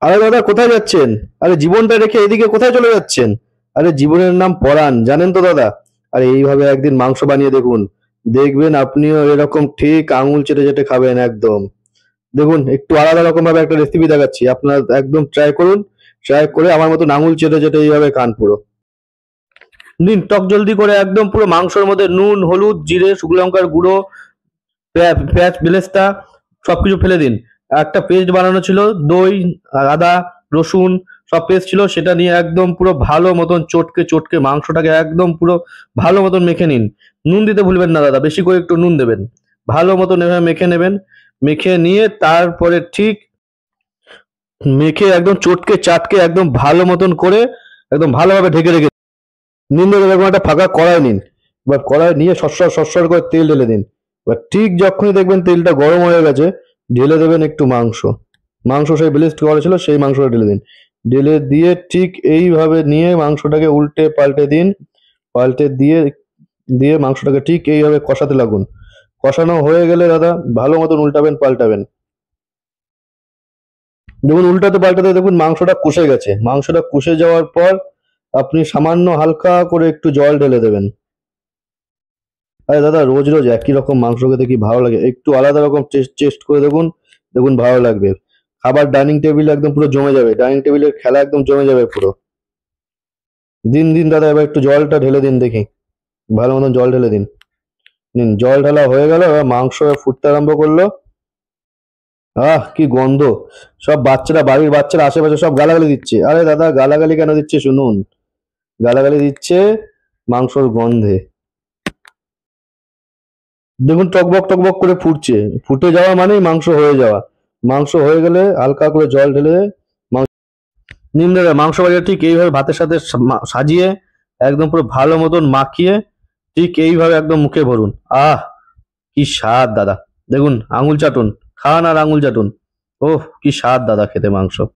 আরে দাদা কোথায় যাচ্ছেন? আরে জীবনটা রেখে এদিকে কোথায় চলে যাচ্ছেন? আরে জীবনের নাম পরাণ, জানেন তো দাদা? আরে এইভাবে একদিন মাংস বানিয়ে দেখুন, দেখবেন আপনিও এরকম ঠিক আঙুল চেটে চেটে খাবেন একদম। দেখুন একটু আলাদা রকম ভাবে একটা রেসিপি দেখাচ্ছি, আপনার একদম ট্রাই করুন। ট্রাই করে আমার মতন আঙুল চেটে চেটে এইভাবে খান পুরো। নিন টক জলদি করে একদম পুরো মাংসের মধ্যে নুন, হলুদ, জিরে, শুকনো লঙ্কার গুঁড়ো, পেঁয়াজ বেরেস্তা সবকিছু ফেলে দিন। একটা পেস্ট বানানো ছিল, দই, আদা, রসুন সব পেস্ট ছিল, সেটা নিয়ে একদম পুরো ভালো মতন চটকে চটকে মাংসটাকে একদম পুরো ভালো মতন মেখে নিন। নুন দিতে ভুলবেন না দাদা, বেশি করে একটু নুন দেবেন। ভালো মতন এভাবে মেখে নেবেন। মেখে নিয়ে তারপরে ঠিক মেখে একদম চটকে চাটকে একদম ভালো মতন করে একদম ভালোভাবে ঢেকে রেখে নিন। দাদা এরকম একটা ফাঁকা কড়াই নিন। এবার কড়াই নিয়ে সরসর সরসর করে তেল ঢেলে দিন। এবার ঠিক যখনই দেখবেন তেলটা গরম হয়ে গেছে, ঢেলে দেবেন একটু মাংস। মাংস সেই ব্লেস্ট করা ছিল সেই মাংসটা ঢেলে দিন। ঢেলে দিয়ে ঠিক এইভাবে নিয়ে মাংসটাকে উল্টে পাল্টে দিন। পাল্টে দিয়ে দিয়ে মাংসটাকে ঠিক এইভাবে কষাতে লাগুন। কষানো হয়ে গেলে দাদা ভালো মতন উল্টাবেন পাল্টাবেন। দেখুন উল্টাতে পাল্টাতে দেখুন মাংসটা কষে গেছে। মাংসটা কষে যাওয়ার পর আপনি সামান্য হালকা করে একটু জল ঢেলে দেবেন। আরে দাদা রোজ রোজ একই রকম মাংস খেতে কি ভালো লাগে? একটু আলাদা রকম টেস্ট টেস্ট করে দেখুন, দেখুন ভালো লাগবে। খাবার ডাইনিং টেবিলে একদম পুরো জমে যাবে, ডাইনিং টেবিলের খেলা একদম জমে যাবে পুরো। দিন দিন দাদা, এবার একটু জলটা ঢেলে দিন দেখি, ভালো মতন জল ঢেলে দিন। নিন জল ঢালা হয়ে গেল, এবার মাংস এবার ফুটতে আরম্ভ করলো। আহ কি গন্ধ! সব বাচ্চারা, বাড়ির বাচ্চারা আশেপাশে সব গালাগালি দিচ্ছে। আরে দাদা গালাগালি কেন দিচ্ছে শুনুন, গালাগালি দিচ্ছে মাংসর গন্ধে। দেখুন টকবক টকবক করে ফুটছে। ফুটে যাওয়া মানেই মাংস হয়ে যাওয়া। মাংস হয়ে গেলে হালকা করে জল ঢেলে নিম দাদা মাংস ভাজা ঠিক এইভাবে ভাতের সাথে সাজিয়ে একদম পুরো ভালো মতন মাখিয়ে ঠিক এইভাবে একদম মুখে ভরুন। আহ কি স্বাদ দাদা! দেখুন আঙুল চাটুন, খান আর আঙুল চাটুন। ওহ কি স্বাদ দাদা খেতে মাংস।